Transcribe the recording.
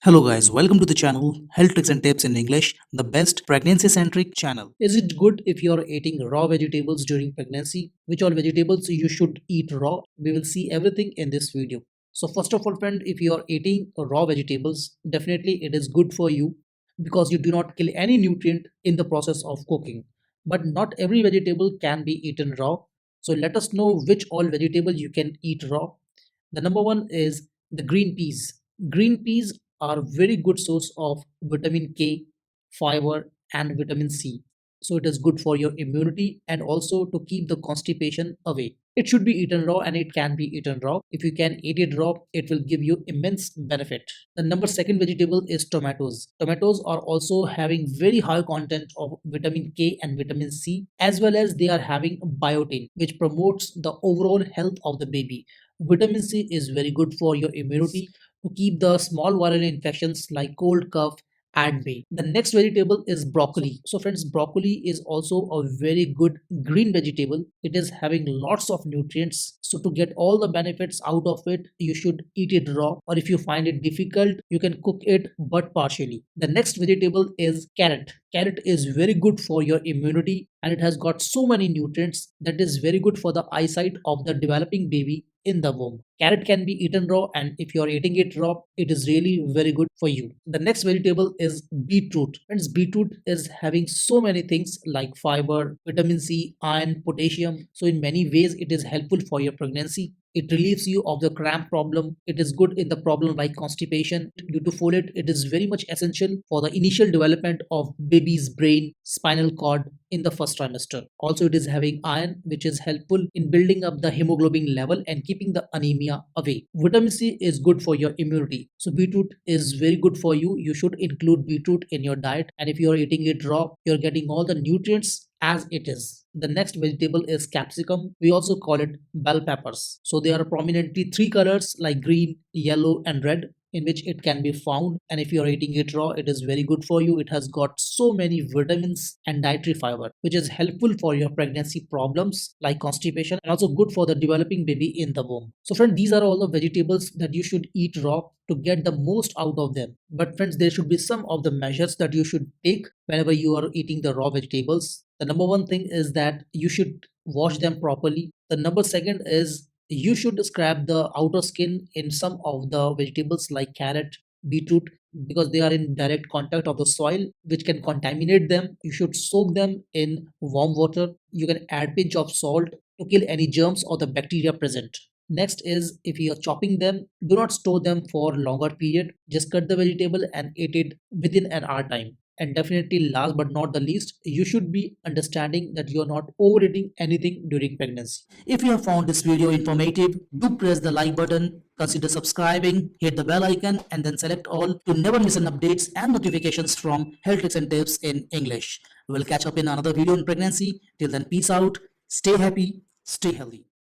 Hello guys, welcome to the channel Health Tricks and Tips in English, the best pregnancy centric channel. Is it good if you are eating raw vegetables during pregnancy? Which all vegetables you should eat raw? We will see everything in this video. So first of all friend, if you are eating raw vegetables, definitely it is good for you because you do not kill any nutrient in the process of cooking. But not every vegetable can be eaten raw. So let us know which all vegetable you can eat raw. The number one is the green peas. Green peas are very good source of vitamin K, fiber and vitamin C. So it is good for your immunity and also to keep the constipation away. It should be eaten raw and it can be eaten raw. If you can eat it raw, it will give you immense benefit. The number second vegetable is tomatoes. Tomatoes are also having very high content of vitamin K and vitamin C, as well as they are having biotin, which promotes the overall health of the baby. Vitamin C is very good for your immunity to keep the small viral infections like cold, cough at bay. The next vegetable is broccoli. So friends, broccoli is also a very good green vegetable. It is having lots of nutrients. So to get all the benefits out of it, you should eat it raw, or if you find it difficult, you can cook it but partially. The next vegetable is carrot. Carrot is very good for your immunity and it has got so many nutrients that is very good for the eyesight of the developing baby in the womb. Carrot can be eaten raw, and if you are eating it raw, it is really very good for you. The next vegetable is beetroot. Friends, beetroot is having so many things like fiber, vitamin C, iron, potassium. So in many ways, it is helpful for your pregnancy. It relieves you of the cramp problem. It is good in the problem like constipation. Due to folate, it is very much essential for the initial development of baby's brain, spinal cord in the first trimester. Also, it is having iron, which is helpful in building up the hemoglobin level and keeping the anemia away. Vitamin C is good for your immunity. So beetroot is very good for you. You should include beetroot in your diet. And if you are eating it raw, you're getting all the nutrients as it is. The next vegetable is capsicum. We also call it bell peppers. So they are prominently three colors like green, yellow, and red, in which it can be found, and if you are eating it raw, it is very good for you. It has got so many vitamins and dietary fiber, which is helpful for your pregnancy problems like constipation, and also good for the developing baby in the womb. So friends, these are all the vegetables that you should eat raw to get the most out of them. But friends, there should be some of the measures that you should take whenever you are eating the raw vegetables. The number one thing is that you should wash them properly. The number second is you should scrap the outer skin in some of the vegetables like carrot, beetroot, because they are in direct contact of the soil, which can contaminate them. You should soak them in warm water. You can add pinch of salt to kill any germs or the bacteria present. Next is, if you are chopping them, do not store them for longer period. Just cut the vegetable and eat it within an hour time. And definitely last but not the least, you should be understanding that you are not overeating anything during pregnancy. If you have found this video informative, do press the like button, consider subscribing, hit the bell icon and then select all to never miss an updates and notifications from Health Tricks and Tips in English. We will catch up in another video on pregnancy. Till then, peace out, stay happy, stay healthy.